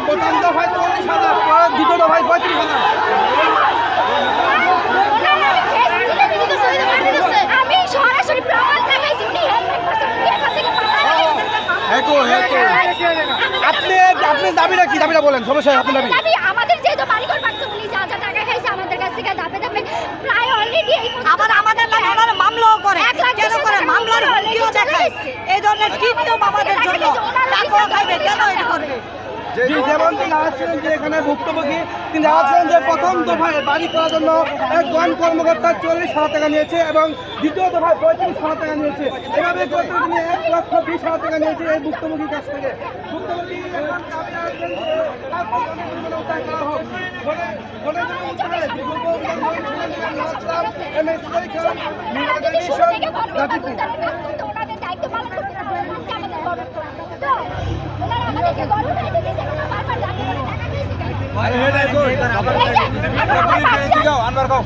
প্রথম দফায় 40,000, দ্বিতীয় দফায় 35,000। আমি সরাসরি প্রমাণ দেখাইছি উনি হেলমেট পরছেন, উনি এখান থেকে আপনি দাবিটা কি? দাবিটা বলেন, সমস্যা আপনার দাবি। দাবি আমাদের যেহেতু বাড়িঘর ভাঙছে, উনি যা যা টাকা খাইছে আমাদের কাছ থেকে দাবে দাবে প্রায় অলরেডি এই আবার আমাদের নামে ওনারা মামলাও করে। কেন করে? মামলার হুমকিও দেখায়। এই ধরনের কীর্তন আমাদের জন্য টাকাও খাইবে, কেন এটা করবে? যেমন তিনি জানাচ্ছিলেন যে এখানে ভুক্তভোগী, তিনি জানাচ্ছিলেন যে প্রথম দফায় বাড়ি করার জন্য এক জন কর্মকর্তা 40,000 টাকা নিয়েছে এবং দ্বিতীয় দফায় 35,000 টাকা নিয়েছে। এভাবে করতে তিনি 1,20,000 টাকা নিয়েছে এই ভুক্তভোগীর কাছ থেকে। ভুক্তভোগী এখন দাবি রাখছেন যে তার প্রতিনিধিগুলো উদ্ধার করা হোক। বলে দেওয়া উত্তরে বিকল্প অভিযান পরিচালনা করেন নাসরাম, MS পরীক্ষা, নিরাপত্তা মিশন, গাজীপুর। ওনাদের দায়িত্ব পালন করতে হবে, আমাদের গঠন করতে হবে। তো ওনারা আমাদেরকে গঠন করে দিয়েছে, ওনারা বারবার দাবি করে টাকা দিয়েছে। আনবার গাও।